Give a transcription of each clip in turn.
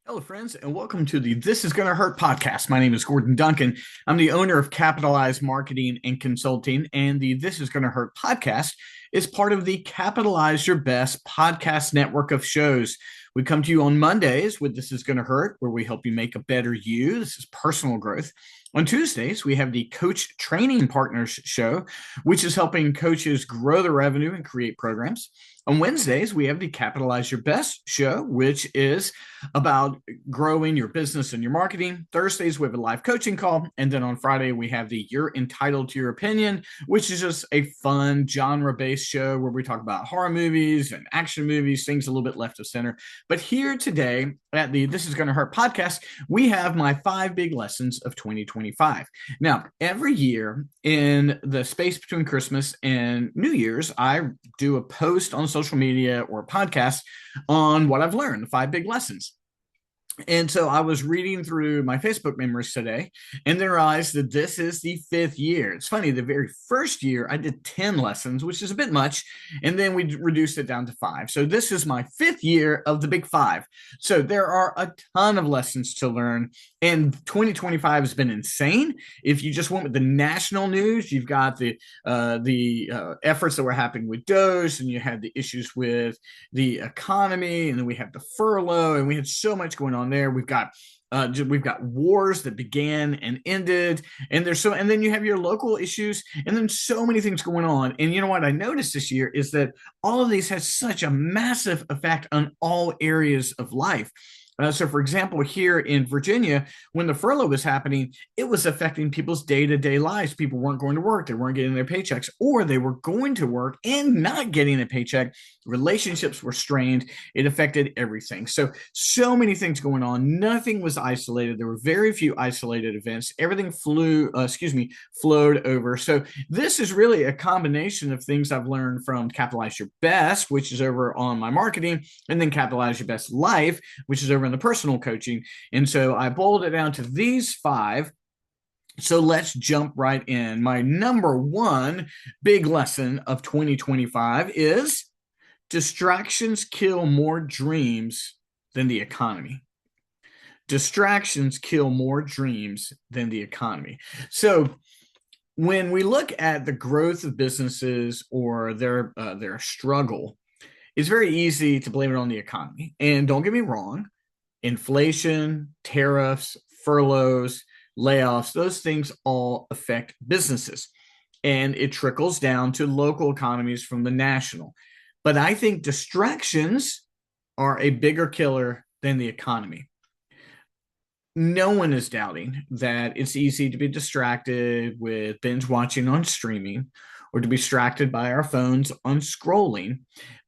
Hello, friends, and welcome to the This Is Gonna Hurt podcast. My name is Gordon Duncan. I'm the owner of Capitalize Marketing and Consulting, and the This Is Gonna Hurt podcast is part of the Capitalize Your Best podcast network of shows. We come to you on Mondays with This Is Gonna Hurt, where we help you make a better you. This is personal growth. On Tuesdays, we have the Coach Training Partners show, which is helping coaches grow their revenue and create programs. On Wednesdays, we have the Capitalize Your Best show, which is about growing your business and your marketing. Thursdays, we have a live coaching call. And then on Friday, we have the You're Entitled to Your Opinion, which is just a fun genre-based show where we talk about horror movies and action movies, things a little bit left of center. But here today at the This Is Gonna Hurt podcast, we have my 5 big lessons of 2025. Now, every year in the space between Christmas and New Year's, I do a post on social media or a podcast on what I've learned, the 5 big lessons. And so I was reading through my Facebook memories today and then realized that this is the 5th year. It's funny, the very first year I did 10 lessons, which is a bit much, and then we reduced it down to 5. So this is my 5th year of the big 5. So there are a ton of lessons to learn, and 2025 has been insane. If you just went with the national news, you've got the efforts that were happening with DOGE, and you had the issues with the economy, and then we have the furlough, and we had so much going on there. We've got wars that began and ended, and and then you have your local issues, and then so many things going on. And you know what I noticed this year is that all of these has such a massive effect on all areas of life. So, for example, here in Virginia, when the furlough was happening, it was affecting people's day-to-day lives. People weren't going to work. They weren't getting their paychecks, or they were going to work and not getting a paycheck. Relationships were strained. It affected everything. So many things going on. Nothing was isolated. There were very few isolated events. Everything flowed over. So this is really a combination of things I've learned from Capitalize Your Best, which is over on my marketing, and then Capitalize Your Best Life, which is over in the personal coaching. And so I boiled it down to these 5. So let's jump right in. My number 1 big lesson of 2025 is distractions kill more dreams than the economy. Distractions kill more dreams than the economy. So when we look at the growth of businesses or their struggle, it's very easy to blame it on the economy. And don't get me wrong, inflation, tariffs, furloughs, layoffs, those things all affect businesses. And it trickles down to local economies from the national. But I think distractions are a bigger killer than the economy. No one is doubting that it's easy to be distracted with binge watching on streaming or to be distracted by our phones on scrolling,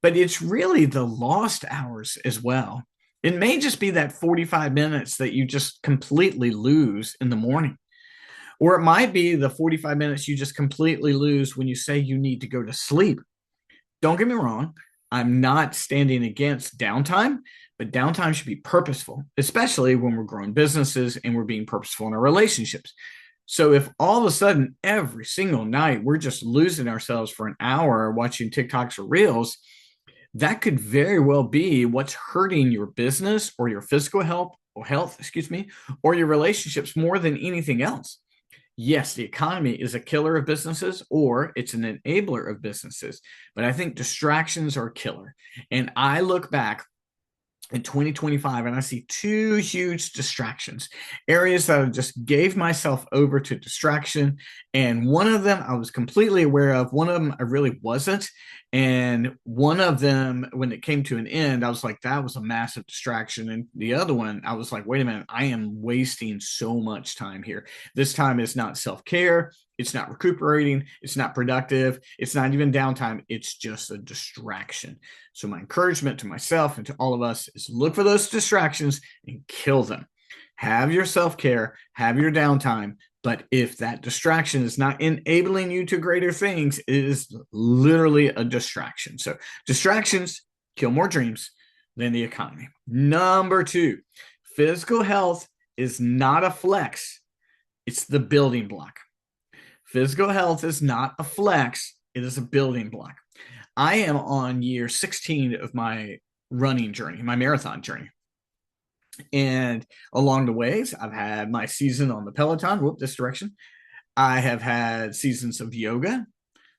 but it's really the lost hours as well. It may just be that 45 minutes that you just completely lose in the morning. Or it might be the 45 minutes you just completely lose when you say you need to go to sleep. Don't get me wrong, I'm not standing against downtime, but downtime should be purposeful, especially when we're growing businesses and we're being purposeful in our relationships. So if all of a sudden every single night we're just losing ourselves for an hour watching TikToks or Reels, that could very well be what's hurting your business or your physical health, or your relationships more than anything else. Yes, the economy is a killer of businesses or it's an enabler of businesses, but I think distractions are a killer. And I look back in 2025 and I see 2 huge distractions, areas that I just gave myself over to distraction. And one of them I was completely aware of, one of them I really wasn't. And one of them, when it came to an end, I was like, that was a massive distraction. And the other one, I was like, wait a minute, I am wasting so much time here. This time is not self-care. It's not recuperating. It's not productive. It's not even downtime. It's just a distraction. So my encouragement to myself and to all of us is look for those distractions and kill them. Have your self-care, have your downtime. But if that distraction is not enabling you to greater things, it is literally a distraction. So distractions kill more dreams than the economy. Number 2, physical health is not a flex. It's the building block. Physical health is not a flex. It is a building block. I am on year 16 of my running journey, my marathon journey. And along the ways, I've had my season on the Peloton, this direction. I have had seasons of yoga,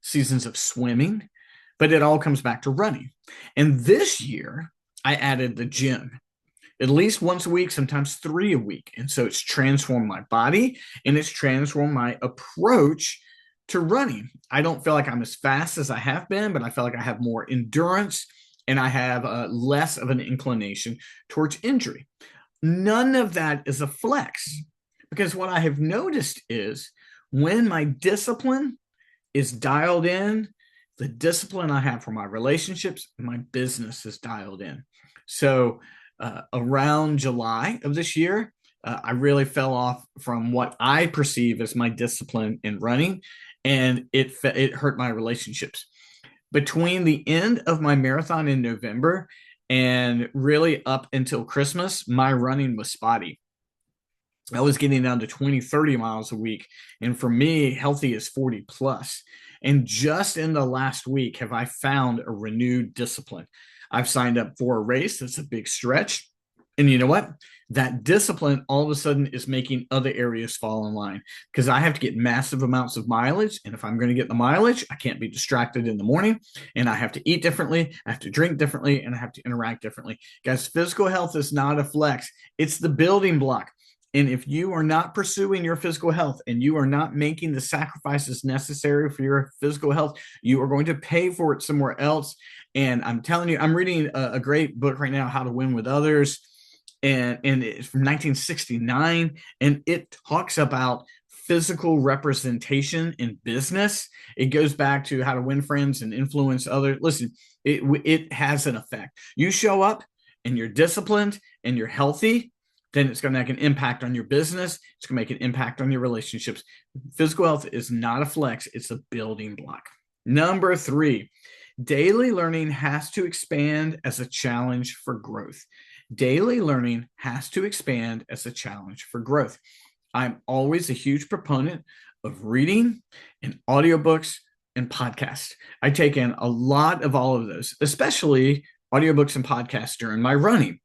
seasons of swimming, but it all comes back to running. And this year, I added the gym at least once a week, sometimes 3 a week. And so it's transformed my body and it's transformed my approach to running. I don't feel like I'm as fast as I have been, but I feel like I have more endurance and I have less of an inclination towards injury. None of that is a flex because what I have noticed is when my discipline is dialed in, the discipline I have for my relationships, my business is dialed in. So around July of this year, I really fell off from what I perceive as my discipline in running, and it hurt my relationships. Between the end of my marathon in November and really up until Christmas, my running was spotty. I was getting down to 20, 30 miles a week. And for me, healthy is 40 plus. And just in the last week, have I found a renewed discipline. I've signed up for a race. That's a big stretch. And you know what? That discipline all of a sudden is making other areas fall in line because I have to get massive amounts of mileage. And if I'm going to get the mileage, I can't be distracted in the morning and I have to eat differently. I have to drink differently and I have to interact differently. Guys, physical health is not a flex. It's the building block. And if you are not pursuing your physical health and you are not making the sacrifices necessary for your physical health, you are going to pay for it somewhere else. And I'm telling you, I'm reading a great book right now, How to Win with Others. And it's from 1969. And it talks about physical representation in business. It goes back to how to win friends and influence others. Listen, it has an effect. You show up and you're disciplined and you're healthy, then it's going to make an impact on your business. It's going to make an impact on your relationships. Physical health is not a flex. It's a building block. Number 3, daily learning has to expand as a challenge for growth. Daily learning has to expand as a challenge for growth. I'm always a huge proponent of reading and audiobooks and podcasts. I take in a lot of all of those, especially audiobooks and podcasts during my running.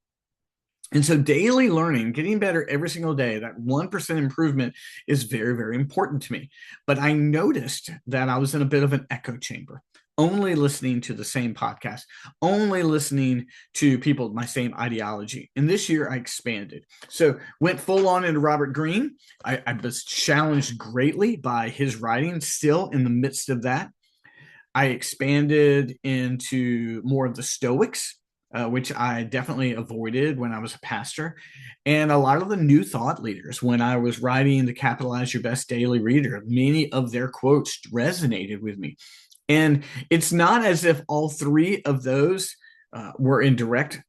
And so daily learning, getting better every single day, that 1% improvement is very, very important to me. But I noticed that I was in a bit of an echo chamber, only listening to the same podcast, only listening to people with my same ideology. And this year I expanded. So went full on into Robert Greene. I was challenged greatly by his writing, still in the midst of that. I expanded into more of the Stoics, which I definitely avoided when I was a pastor. And a lot of the new thought leaders, when I was writing the Capitalize Your Best Daily Reader, many of their quotes resonated with me. And it's not as if all 3 of those were in direct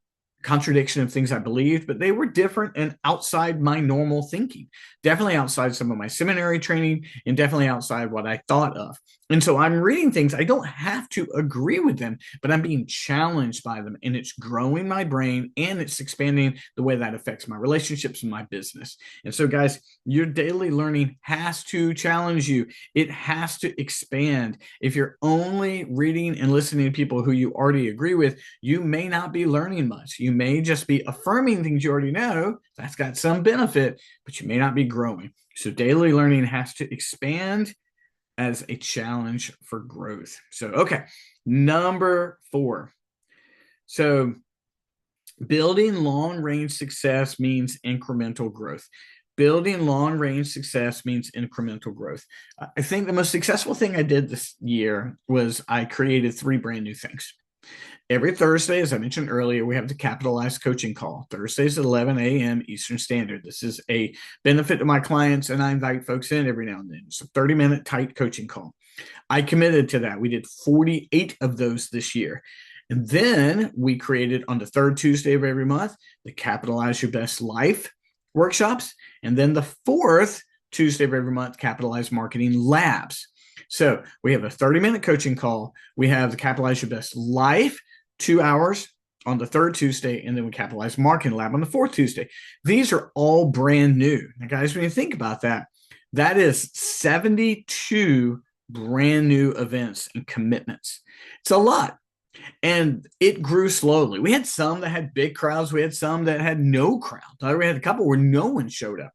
contradiction of things I believed, but they were different and outside my normal thinking, definitely outside some of my seminary training and definitely outside what I thought of. And so I'm reading things, I don't have to agree with them, but I'm being challenged by them and it's growing my brain and it's expanding the way that affects my relationships and my business. And so guys, your daily learning has to challenge you. It has to expand. If you're only reading and listening to people who you already agree with, you may not be learning much. You may just be affirming things you already know. That's got some benefit, but you may not be growing. So daily learning has to expand as a challenge for growth. So, okay, number 4. So building long-range success means incremental growth. Building long-range success means incremental growth. I think the most successful thing I did this year was I created 3 brand new things. Every Thursday, as I mentioned earlier, we have the Capitalize coaching call. Thursdays at 11 a.m. Eastern Standard. This is a benefit to my clients, and I invite folks in every now and then. It's a 30-minute tight coaching call. I committed to that. We did 48 of those this year. And then we created on the 3rd Tuesday of every month, the Capitalize Your Best Life workshops. And then the 4th Tuesday of every month, Capitalize Marketing Labs. So we have a 30-minute coaching call. We have the Capitalize Your Best Life, 2 hours on the 3rd Tuesday, and then we Capitalize Marketing Lab on the 4th Tuesday. These are all brand new. Now, guys, when you think about that, that is 72 brand new events and commitments. It's a lot. And it grew slowly. We had some that had big crowds. We had some that had no crowd. We had a couple where no one showed up.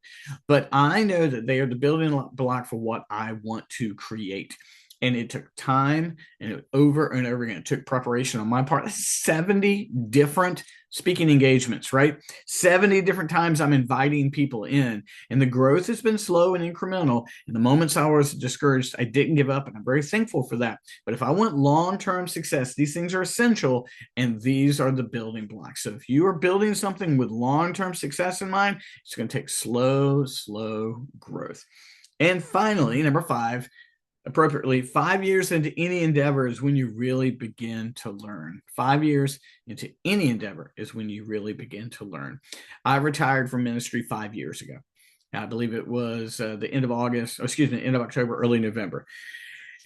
But I know that they are the building block for what I want to create. And it took time and over and over again. It took preparation on my part. 70 different speaking engagements, right? 70 different times I'm inviting people in. And the growth has been slow and incremental. And the moments I was discouraged, I didn't give up. And I'm very thankful for that. But if I want long-term success, these things are essential. And these are the building blocks. So if you are building something with long-term success in mind, it's going to take slow growth. And finally, number 5, appropriately, 5 years into any endeavor is when you really begin to learn. 5 years into any endeavor is when you really begin to learn. I retired from ministry 5 years ago. I believe it was the end of end of October, early November.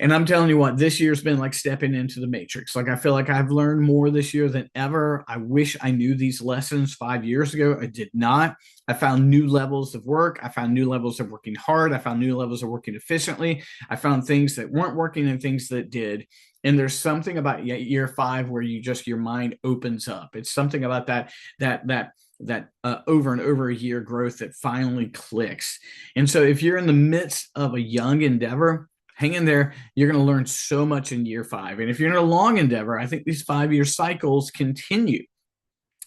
And I'm telling you what, this year's been like stepping into the matrix. Like I feel like I've learned more this year than ever. I wish I knew these lessons 5 years ago. I did not. I found new levels of work. I found new levels of working hard. I found new levels of working efficiently. I found things that weren't working and things that did. And there's something about year 5 where your mind opens up. It's something about that over and over a year growth that finally clicks. And so if you're in the midst of a young endeavor, hang in there. You're going to learn so much in year 5. And if you're in a long endeavor, I think these 5-year cycles continue.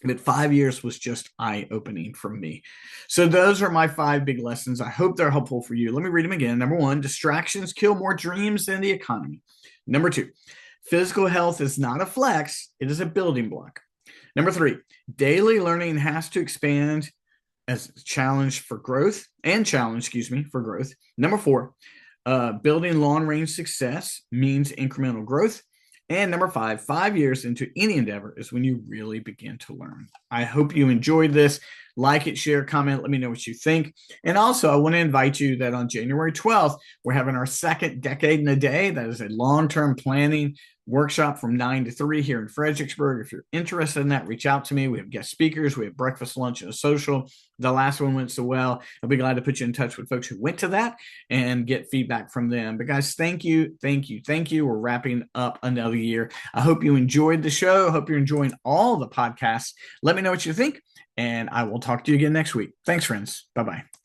But 5 years was just eye-opening for me. So those are my 5 big lessons. I hope they're helpful for you. Let me read them again. Number 1, distractions kill more dreams than the economy. Number 2, physical health is not a flex. It is a building block. Number 3, daily learning has to expand as a challenge for growth. Number 4, building long-range success means incremental growth. And number 5, 5 years into any endeavor is when you really begin to learn. I hope you enjoyed this. Like it, share, comment, let me know what you think. And also, I want to invite you that on January 12th, we're having our second Decade in a Day. That is a long-term planning workshop from 9 to 3 here in Fredericksburg. If you're interested in that, reach out to me. We have guest speakers. We have breakfast, lunch, and a social. The last one went so well. I'll be glad to put you in touch with folks who went to that and get feedback from them. But guys, thank you. We're wrapping up another year. I hope you enjoyed the show. I hope you're enjoying all the podcasts. Let me know what you think, and I will talk to you again next week. Thanks, friends. Bye-bye.